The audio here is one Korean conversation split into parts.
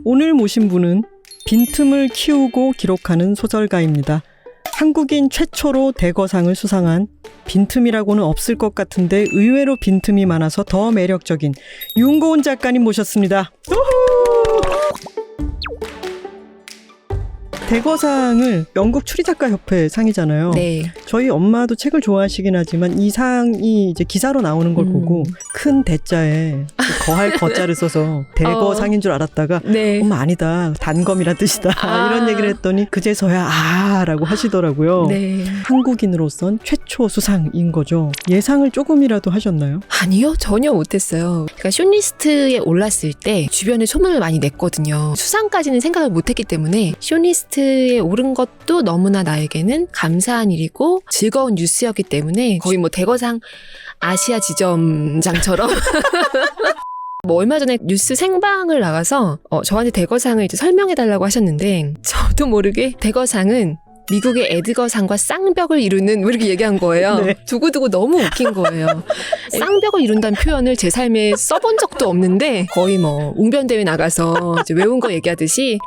오늘 모신 분은 빈틈을 키우고 기록하는 소설가입니다. 한국인 최초로 대거상을 수상한 빈틈이라고는 없을 것 같은데 의외로 빈틈이 많아서 더 매력적인 윤고은 작가님 모셨습니다. 대거상을 영국 추리작가협회 상이잖아요. 네. 저희 엄마도 책을 좋아하시긴 하지만 이 상이 이제 기사로 나오는 걸 보고 큰 대자에 거할 거자를 써서 대거상인 줄 알았다가 네. 엄마 아니다. 단검이란 뜻이다. 이런 얘기를 했더니 그제서야 라고 하시더라고요. 네. 한국인으로선 최초 수상인 거죠. 예상을 조금이라도 하셨나요? 아니요, 전혀 못했어요. 그러니까 쇼리스트에 올랐을 때 주변에 소문을 많이 냈거든요. 수상까지는 생각을 못했기 때문에 쇼리스트에 오른 것도 너무나 나에게는 감사한 일이고 즐거운 뉴스였기 때문에 거의 뭐 대거상 아시아 지점장처럼 뭐 얼마 전에 뉴스 생방을 나가서 저한테 대거상을 이제 설명해달라고 하셨는데 저도 모르게 대거상은 미국의 에드거상과 쌍벽을 이루는 뭐 이렇게 얘기한 거예요. 네. 두고두고 너무 웃긴 거예요. 쌍벽을 이룬다는 표현을 제 삶에 써본 적도 없는데 거의 뭐 웅변대회 나가서 이제 외운 거 얘기하듯이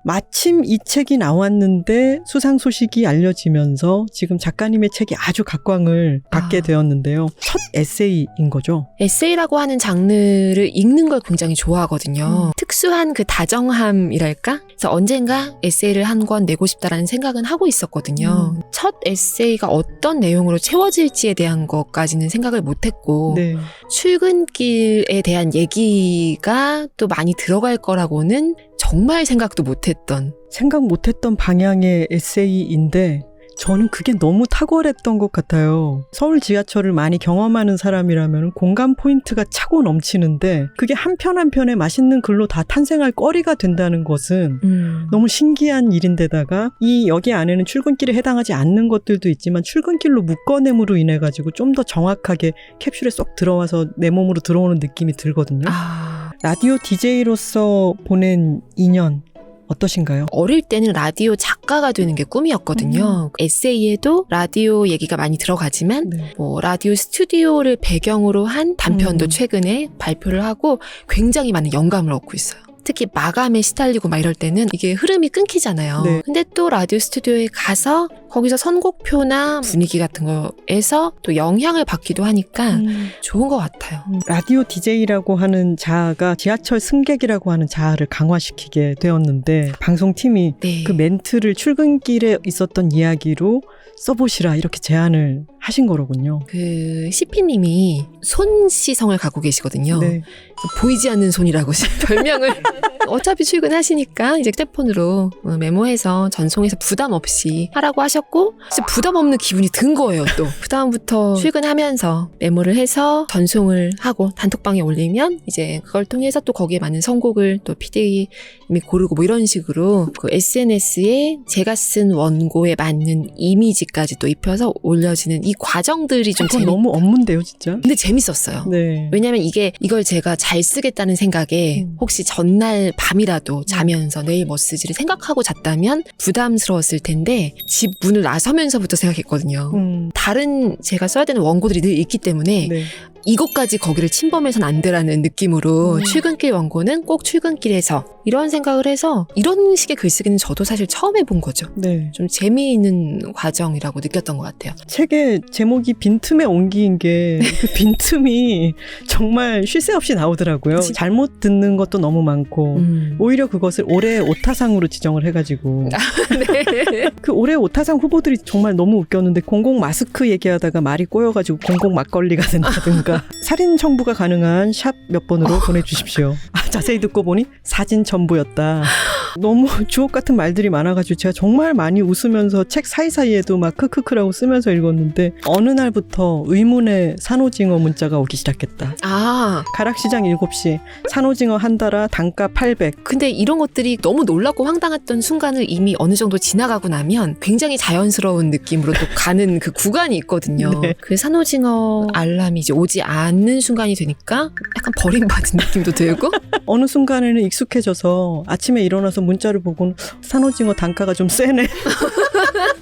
마침 이 책이 나왔는데 수상 소식이 알려지면서 지금 작가님의 책이 아주 각광을 받게 되었는데요. 첫 에세이인 거죠. 에세이라고 하는 장르를 읽는 걸 굉장히 좋아하거든요. 특수한 그 다정함이랄까? 그래서 언젠가 에세이를 한 권 내고 싶다라는 생각은 하고 있었거든요. 첫 에세이가 어떤 내용으로 채워질지에 대한 것까지는 생각을 못했고 네. 출근길에 대한 얘기가 또 많이 들어갈 거라고는 정말 생각도 못했던. 생각 못했던 방향의 에세이인데 저는 그게 너무 탁월했던 것 같아요. 서울 지하철을 많이 경험하는 사람이라면 공감 포인트가 차고 넘치는데 그게 한 편 한 편에 맛있는 글로 다 탄생할 거리가 된다는 것은 너무 신기한 일인데다가 이 여기 안에는 출근길에 해당하지 않는 것들도 있지만 출근길로 묶어냄으로 인해 가지고 좀 더 정확하게 캡슐에 쏙 들어와서 내 몸으로 들어오는 느낌이 들거든요. 라디오 DJ로서 보낸 2년 어떠신가요? 어릴 때는 라디오 작가가 되는 게 꿈이었거든요. 에세이에도 라디오 얘기가 많이 들어가지만 네. 뭐 라디오 스튜디오를 배경으로 한 단편도 최근에 발표를 하고 굉장히 많은 영감을 얻고 있어요. 특히 마감에 시달리고 막 이럴 때는 이게 흐름이 끊기잖아요. 네. 근데 또 라디오 스튜디오에 가서 거기서 선곡표나 분위기 같은 거에서 또 영향을 받기도 하니까 좋은 것 같아요. 라디오 DJ라고 하는 자아가 지하철 승객이라고 하는 자아를 강화시키게 되었는데 방송팀이 네. 그 멘트를 출근길에 있었던 이야기로 써보시라 이렇게 제안을 하신 거로군요. 그 CP님이 손시성을 갖고 계시거든요. 네. 보이지 않는 손이라고 별명을 어차피 출근하시니까 이제 휴대폰으로 메모해서 전송해서 부담 없이 하라고 하셨고 진짜 부담 없는 기분이 든 거예요. 또 그다음부터 출근하면서 메모를 해서 전송을 하고 단톡방에 올리면 이제 그걸 통해서 또 거기에 맞는 선곡을 또 PD님이 고르고 뭐 이런 식으로 그 SNS에 제가 쓴 원고에 맞는 이미지까지 또 입혀서 올려지는 이 과정들이 좀 너무 업문데요 진짜. 근데 재밌었어요. 네. 왜냐면 이걸 제가 잘 쓰겠다는 생각에 혹시 전날 밤이라도 자면서 내일 뭐 쓰지를 생각하고 잤다면 부담스러웠을 텐데 집 문을 나서면서부터 생각했거든요. 다른 제가 써야 되는 원고들이 늘 있기 때문에 네. 이것까지 거기를 침범해서는 안 되라는 느낌으로 출근길 원고는 꼭 출근길에서 이런 생각을 해서 이런 식의 글쓰기는 저도 사실 처음 해본 거죠. 네. 좀 재미있는 과정이라고 느꼈던 것 같아요. 책의 제목이 빈틈에 옮긴 게 그 빈틈이 정말 쉴 새 없이 나오더라고요. 잘못 듣는 것도 너무 많고 오히려 그것을 올해의 오타상으로 지정을 해가지고 네. 그 올해 오타상 후보들이 정말 너무 웃겼는데 공공 마스크 얘기하다가 말이 꼬여가지고 공공 막걸리가 된다든가 살인 청부가 가능한 샵 몇 번으로 보내주십시오. 자세히 듣고 보니 사진 첨부였다. 너무 주옥 같은 말들이 많아가지고 제가 정말 많이 웃으면서 책 사이사이에도 막 크크크라고 쓰면서 읽었는데 어느 날부터 의문의 산오징어 문자가 오기 시작했다. 가락시장 7시 산오징어 한 달아 단가 800. 근데 이런 것들이 너무 놀랍고 황당했던 순간을 이미 어느 정도 지나가고 나면 굉장히 자연스러운 느낌으로 또 가는 그 구간이 있거든요. 네. 그 산오징어 알람이 이제 오지 않는 순간이 되니까 약간 버림받은 느낌도 들고 어느 순간에는 익숙해져서 아침에 일어나서 문자를 보고는 산오징어 단가가 좀 세네.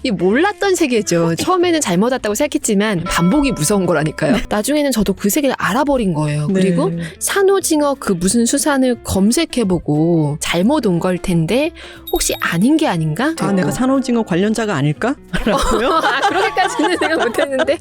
이 몰랐던 세계죠. 처음에는 잘못 왔다고 생각했지만 반복이 무서운 거라니까요. 나중에는 저도 그 세계를 알아버린 거예요. 그리고 네. 산오징어 그 무슨 수산을 검색해보고 잘못 온 걸 텐데 혹시 아닌 게 아닌가? 아, 내가 산오징어 관련자가 아닐까? 라고요? 아, 그렇게까지는 생각 못했는데.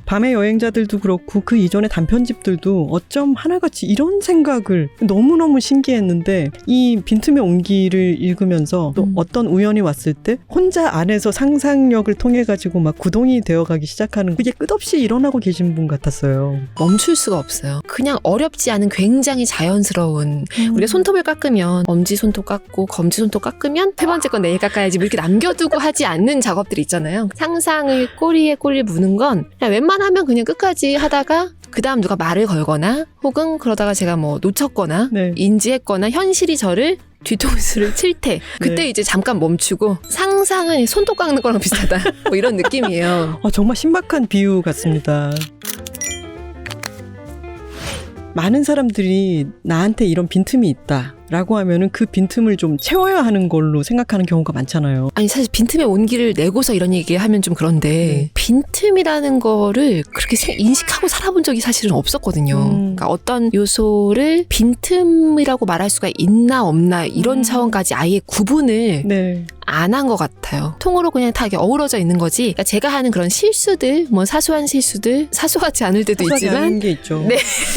밤의 여행자들도 그렇고 그 이전의 단편집들도 어쩜 하나같이 이런 생각을 너무너무 신기했는데 이 빈틈의 온기를 읽으면서 또 어떤 우연이 왔을 때 혼자 안에서 상상력을 통해 가지고 막 구동이 되어가기 시작하는 그게 끝없이 일어나고 계신 분 같았어요. 멈출 수가 없어요. 그냥 어렵지 않은 굉장히 자연스러운 우리가 손톱을 깎으면 엄지 손톱 깎고 검지 손톱 깎으면 세 번째 건 내일 깎아야지 뭐 이렇게 남겨두고 하지 않는 작업들이 있잖아요. 상상을 꼬리에 꼬리를 무는 건 그냥 웬만하면 그냥 끝까지 하다가 그 다음 누가 말을 걸거나 혹은 그러다가 제가 뭐 놓쳤거나 네. 인지했거나 현실이 저를 뒤통수를 칠 때 그때 네. 이제 잠깐 멈추고 상상은 손톱 깎는 거랑 비슷하다 뭐 이런 느낌이에요. 정말 신박한 비유 같습니다. 많은 사람들이 나한테 이런 빈틈이 있다 라고 하면은 그 빈틈을 좀 채워야 하는 걸로 생각하는 경우가 많잖아요. 아니 사실 빈틈의 온기를 내고서 이런 얘기하면 좀 그런데 네. 빈틈이라는 거를 그렇게 인식하고 살아본 적이 사실은 없었거든요. 그러니까 어떤 요소를 빈틈이라고 말할 수가 있나 없나 이런 차원까지 아예 구분을 네. 안 한 것 같아요. 통으로 그냥 다 이렇게 어우러져 있는 거지. 그러니까 제가 하는 그런 실수들, 뭐 사소한 실수들, 사소하지 않을 때도 사소하지 있지만 않은 게 있죠. 네.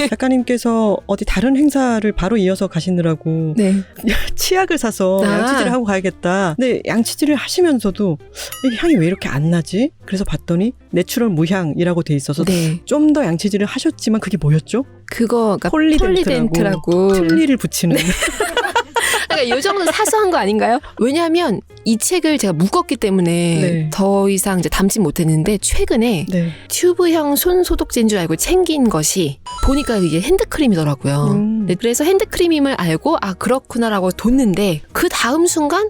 작가님께서 어디 다른 행사를 바로 이어서 가시느라고 네. 치약을 사서 아. 양치질을 하고 가야겠다. 근데 양치질을 하시면서도 이게 향이 왜 이렇게 안 나지? 그래서 봤더니 내추럴 무향이라고 돼 있어서 네. 좀 더 양치질을 하셨지만 그게 뭐였죠? 그거 그러니까 폴리덴트라고 폴리덴트라고. 틀니를 붙이는 그러니까 이 정도는 사소한 거 아닌가요? 왜냐하면 이 책을 제가 묶었기 때문에 네. 더 이상 이제 담지 못했는데 최근에 네. 튜브형 손 소독제인 줄 알고 챙긴 것이 보니까 이게 핸드크림이더라고요. 네, 그래서 핸드크림임을 알고 아 그렇구나라고 뒀는데 그 다음 순간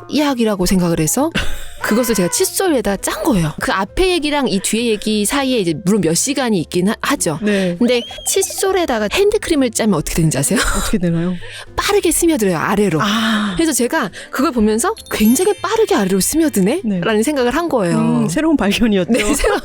치약이라고 생각을 해서 그것을 제가 칫솔에다 짠 거예요. 그 앞에 얘기랑 이 뒤에 얘기 사이에 이제 물론 몇 시간이 있긴 하죠. 네. 근데 칫솔에다가 핸드크림을 짜면 어떻게 되는지 아세요? 어떻게 되나요? 빠르게 스며들어요, 아래로. 아, 그래서 제가 그걸 보면서 굉장히 빠르게 아래로 스며드네? 네. 라는 생각을 한 거예요. 새로운 발견이었죠. 네, 새로운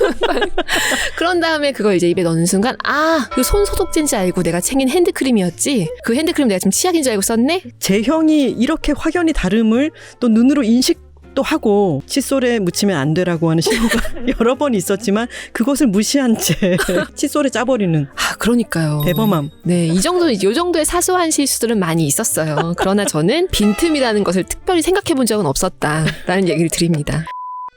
그런 다음에 그걸 이제 입에 넣는 순간 아, 그 손 소독제인지 알고 내가 챙긴 핸드크림이었지? 그 핸드크림 내가 지금 치약인 줄 알고 썼네? 제형이 이렇게 확연히 다름을 또 눈으로 인식도 하고 칫솔에 묻히면 안 되라고 하는 신호가 여러 번 있었지만 그것을 무시한 채 칫솔에 짜버리는 아, 그러니까요. 대범함. 네, 이 정도의 사소한 실수들은 많이 있었어요. 그러나 저는 빈틈이라는 것을 특별히 생각해 본 적은 없었다라는 얘기를 드립니다.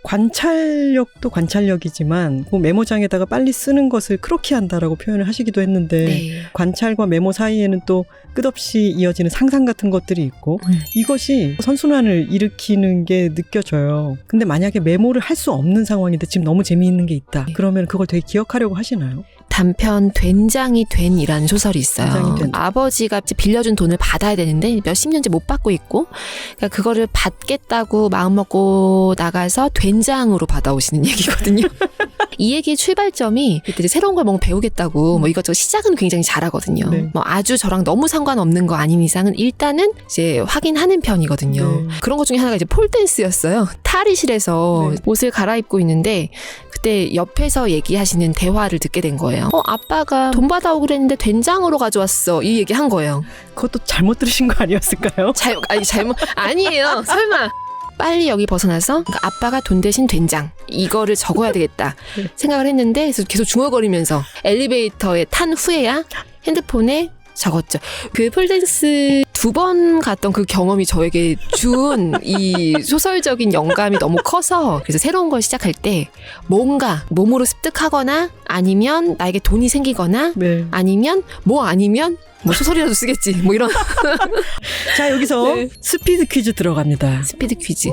관찰력도 관찰력이지만 그 메모장에다가 빨리 쓰는 것을 크로키한다라고 표현을 하시기도 했는데 네. 관찰과 메모 사이에는 또 끝없이 이어지는 상상 같은 것들이 있고 이것이 선순환을 일으키는 게 느껴져요. 근데 만약에 메모를 할 수 없는 상황인데 지금 너무 재미있는 게 있다. 그러면 그걸 되게 기억하려고 하시나요? 단편 된장이 된이라는 소설이 있어요. 된장이 된. 아버지가 빌려준 돈을 받아야 되는데 몇십 년째 못 받고 있고 그러니까 그거를 받겠다고 마음먹고 나가서 된장으로 받아오시는 얘기거든요. 이 얘기의 출발점이 그때 이제 새로운 걸 뭔가 배우겠다고 뭐 이것저것 시작은 굉장히 잘하거든요. 네. 뭐 아주 저랑 너무 상관없는 거 아닌 이상은 일단은 이제 확인하는 편이거든요. 네. 그런 것 중에 하나가 이제 폴댄스였어요. 탈의실에서 네. 옷을 갈아입고 있는데 그때 옆에서 얘기하시는 대화를 듣게 된 거예요. 아빠가 돈 받아오고 그랬는데 된장으로 가져왔어. 이 얘기 한 거예요. 그것도 잘못 들으신 거 아니었을까요? 잘못 아니에요. 설마. 빨리 여기 벗어나서 그러니까 아빠가 돈 대신 된장 이거를 적어야 되겠다 생각을 했는데 그래서 계속 중얼거리면서 엘리베이터에 탄 후에야 핸드폰에 적었죠. 그 폴댄스 2번 갔던 그 경험이 저에게 준 이 소설적인 영감이 너무 커서 그래서 새로운 걸 시작할 때 뭔가 몸으로 습득하거나 아니면 나에게 돈이 생기거나 네. 아니면 뭐 소설이라도 쓰겠지 뭐 이런 자, 여기서 네. 스피드 퀴즈 들어갑니다. 스피드 퀴즈.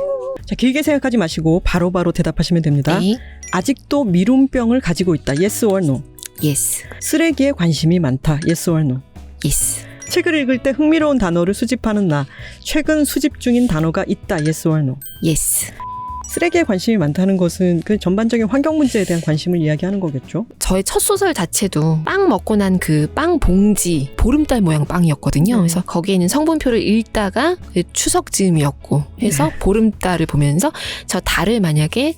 자, 길게 생각하지 마시고 바로바로 대답하시면 됩니다. 네. 아직도 미룸병을 가지고 있다. Yes or no. Yes. 쓰레기에 관심이 많다. Yes or no. Yes. 책을 읽을 때 흥미로운 단어를 수집하는 나. 최근 수집 중인 단어가 있다. Yes or no. Yes. 쓰레기에 관심이 많다는 것은 그 전반적인 환경 문제에 대한 관심을 이야기하는 거겠죠. 저의 첫 소설 자체도 빵 먹고 난 그 빵 봉지 보름달 모양 빵이었거든요. 네. 그래서 거기에 있는 성분표를 읽다가 추석 즈음이었고 해서 보름달을 보면서 저 달을 만약에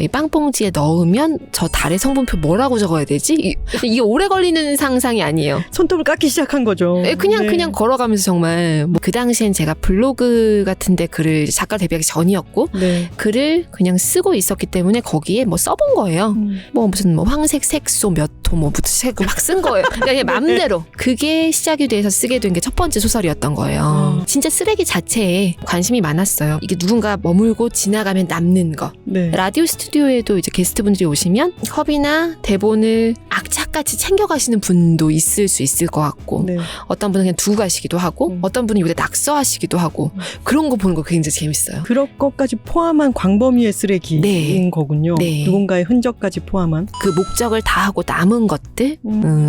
이 빵봉지에 넣으면 저 달의 성분표 뭐라고 적어야 되지? 이게 오래 걸리는 상상이 아니에요. 손톱을 깎기 시작한 거죠. 그냥 걸어가면서 정말 그 당시엔 제가 블로그 같은데 글을 작가 데뷔하기 전이었고 네. 글을 그냥 쓰고 있었기 때문에 거기에 뭐 써본 거예요. 뭐 무슨 뭐 황색 색소 몇 호 뭐부터 막 쓴 거예요. 그냥 맘대로. 그게 시작이 돼서 쓰게 된 게 첫 번째 소설이었던 거예요. 진짜 쓰레기 자체에 관심이 많았어요. 이게 누군가 머물고 지나가면 남는 거. 네. 라디오 스튜디오에도 이제 게스트분들이 오시면 컵이나 대본을 악착같이 챙겨가시는 분도 있을 수 있을 것 같고 네. 어떤 분은 그냥 두고 가시기도 하고 어떤 분은 여기다 낙서하시기도 하고 그런 거 보는 거 굉장히 재밌어요. 그런 것까지 포함한 광범위의 쓰레기인 네. 거군요. 네. 누군가의 흔적까지 포함한. 그 목적을 다 하고 남은 것들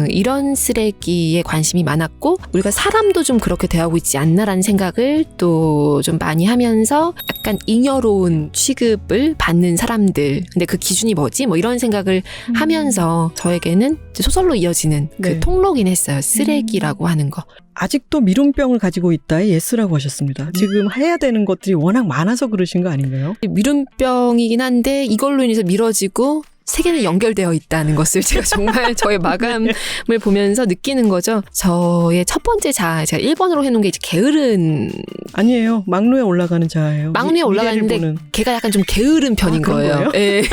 이런 쓰레기에 관심이 많았고 우리가 사람도 좀 그렇게 대하고 있지 않나라는 생각을 또 좀 많이 하면서 약간 잉여로운 취급을 받는 사람들 근데 그 기준이 뭐지? 뭐 이런 생각을 하면서 저에게는 소설로 이어지는 그 네. 통로긴 했어요. 쓰레기라고 하는 거. 아직도 미룬병을 가지고 있다에 예스라고 하셨습니다. 지금 해야 되는 것들이 워낙 많아서 그러신 거 아닌가요? 미룬병이긴 한데 이걸로 인해서 미뤄지고 세계는 연결되어 있다는 것을 제가 정말 저의 마감을 보면서 느끼는 거죠. 저의 첫 번째 자아, 제가 1번으로 해놓은 게 이제 게으른 아니에요. 막루에 올라가는 자예요. 막루에 올라가는데 미래를 보는. 걔가 약간 좀 게으른 편인 그런 거예요. 예.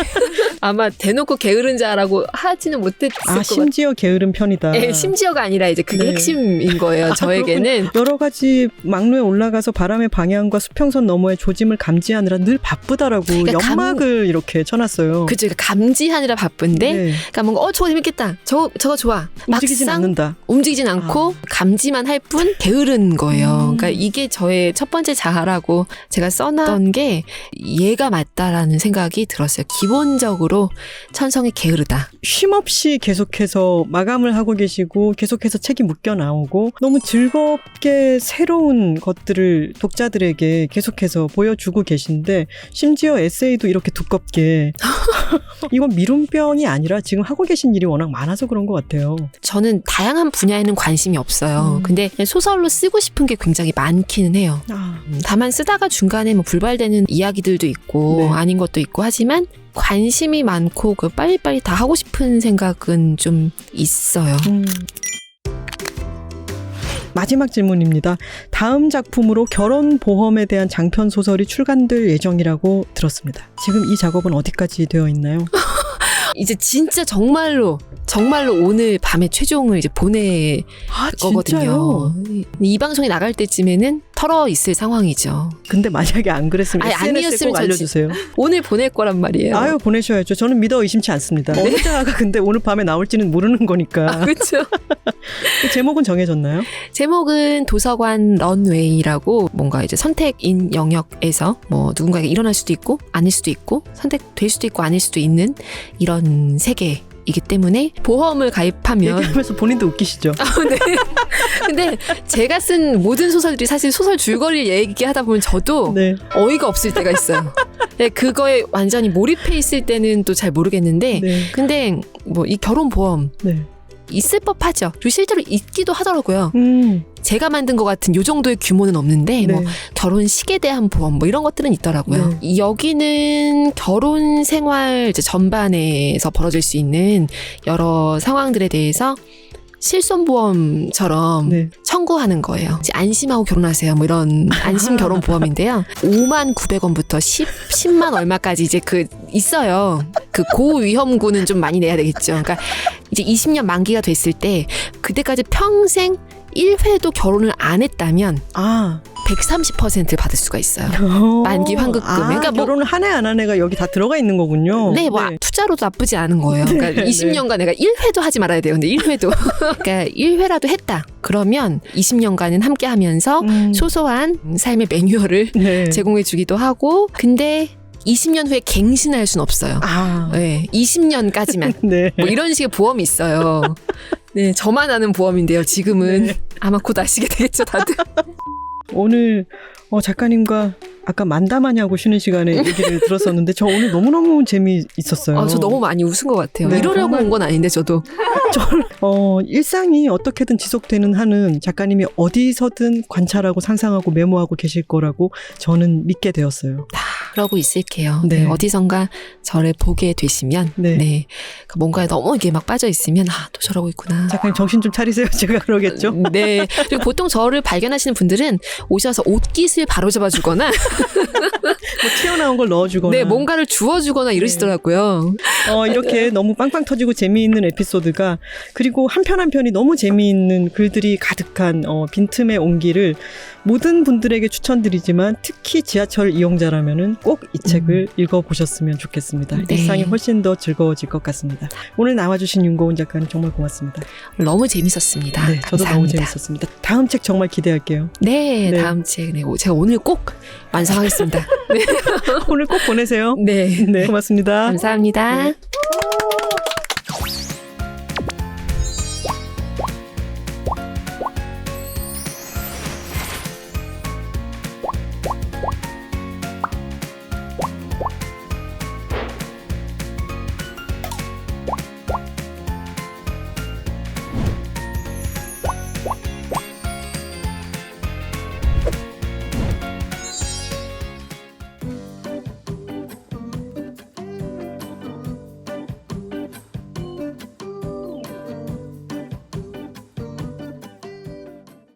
아마 대놓고 게으른 자라고 하지는 못했을 것 같아요. 심지어 게으른 편이다. 예, 심지어가 아니라 이제 그게 네. 핵심인 거예요. 저에게는. 여러 가지 막루에 올라가서 바람의 방향과 수평선 너머의 조짐을 감지하느라 늘 바쁘다라고 그러니까 연막을 이렇게 쳐놨어요. 그죠. 그러니까 감지하느라 바쁜데, 네. 그러니까 뭔가 저거 재밌겠다. 저거 좋아. 움직이진 막상 않는다. 움직이진 않고 감지만 할 뿐 게으른 거예요. 그러니까 이게 저의 첫 번째 자아라고 제가 써놨던 게 얘가 맞다라는 생각이 들었어요. 기본적으로 천성이 게으르다. 쉼없이 계속해서 마감을 하고 계시고 계속해서 책이 묶여 나오고 너무 즐겁게 새로운 것들을 독자들에게 계속해서 보여주고 계신데 심지어 에세이도 이렇게 두껍게 이건 미룬병이 아니라 지금 하고 계신 일이 워낙 많아서 그런 것 같아요. 저는 다양한 분야에는 관심이 없어요. 근데 소설로 쓰고 싶은 게 굉장히 많기는 해요. 다만 쓰다가 중간에 뭐 불발되는 이야기들도 있고 네. 아닌 것도 있고 하지만 관심이 많고 그 빨리빨리 다 하고 싶은 생각은 좀 있어요. 마지막 질문입니다. 다음 작품으로 결혼보험에 대한 장편 소설이 출간될 예정이라고 들었습니다. 지금 이 작업은 어디까지 되어 있나요? 이제 진짜 정말로 오늘 밤에 최종을 이제 보낼 거거든요. 진짜요? 이 방송이 나갈 때쯤에는 털어 있을 상황이죠. 근데 만약에 안 그랬으면 아니, SNS에 아니었으면 꼭 알려주세요. 오늘 보낼 거란 말이에요. 아유 보내셔야죠. 저는 믿어 의심치 않습니다. 어느 자가 근데 오늘 밤에 나올지는 모르는 거니까. 그렇죠. 제목은 정해졌나요? 제목은 도서관 런웨이라고 뭔가 이제 선택인 영역에서 뭐 누군가에게 일어날 수도 있고 아닐 수도 있고 선택될 수도 있고 아닐 수도 있는 이런 세계이기 때문에 보험을 가입하면 얘기하면서 본인도 웃기시죠? 네. 근데 제가 쓴 모든 소설들이 사실 소설 줄거리를 얘기하다 보면 저도 네. 어이가 없을 때가 있어요. 네, 그거에 완전히 몰입해 있을 때는 또 잘 모르겠는데 네. 근데 뭐 이 결혼보험 네. 있을 법하죠. 그리고 실제로 있기도 하더라고요. 제가 만든 것 같은 요 정도의 규모는 없는데 네. 뭐 결혼식에 대한 보험 뭐 이런 것들은 있더라고요. 여기는 결혼 생활 이제 전반에서 벌어질 수 있는 여러 상황들에 대해서 실손보험처럼 네. 청구하는 거예요. 이제 안심하고 결혼하세요. 뭐 이런 안심 결혼 보험인데요. 5만 900원부터 10만 얼마까지 이제 그 있어요. 그 고위험군은 좀 많이 내야 되겠죠. 그러니까 이제 20년 만기가 됐을 때 그때까지 평생 1회도 결혼을 안 했다면 130% 받을 수가 있어요. 만기 환급금. 그러니까 뭐 결혼을 한 해 안 한 해가 여기 다 들어가 있는 거군요. 네, 뭐 투자로도 나쁘지 않은 거예요. 그러니까 20년간 내가 1회도 하지 말아야 돼요. 근데 1회도. 그러니까 1회라도 했다. 그러면 20년간은 함께 하면서 소소한 삶의 매뉴얼을 네. 제공해 주기도 하고 근데 20년 후에 갱신할 수는 없어요. 네, 20년까지만. 네. 뭐 이런 식의 보험이 있어요. 네, 저만 아는 보험인데요. 지금은 아마 곧 아시게 되겠죠, 다들. 오늘 작가님과 아까 만담하냐고 쉬는 시간에 얘기를 들었었는데 저 오늘 너무너무 재미있었어요. 저 너무 많이 웃은 것 같아요. 네, 이러려고 정말. 온 건 아닌데 저도. 일상이 어떻게든 지속되는 한은 작가님이 어디서든 관찰하고 상상하고 메모하고 계실 거라고 저는 믿게 되었어요. 그러고 있을게요. 네. 네, 어디선가 저를 보게 되시면 네. 그 뭔가에 너무 이게 막 빠져 있으면 또 저러고 있구나. 작가님 정신 좀 차리세요. 제가 그러겠죠? 네. 그리고 보통 저를 발견하시는 분들은 오셔서 옷깃을 바로잡아주거나 뭐 튀어나온 걸 넣어주거나. 네, 뭔가를 주워주거나 이러시더라고요. 이렇게 너무 빵빵 터지고 재미있는 에피소드가 그리고 한 편 한 편이 너무 재미있는 글들이 가득한 빈틈의 온기를 모든 분들에게 추천드리지만 특히 지하철 이용자라면은 꼭 이 책을 읽어보셨으면 좋겠습니다. 네. 일상이 훨씬 더 즐거워질 것 같습니다. 오늘 나와주신 윤고은 작가님 정말 고맙습니다. 너무 재밌었습니다. 네, 저도 감사합니다. 너무 재밌었습니다. 다음 책 정말 기대할게요. 네, 네. 다음 책 제가 오늘 꼭 완성하겠습니다. 네. 오늘 꼭 보내세요. 네. 네, 고맙습니다. 감사합니다.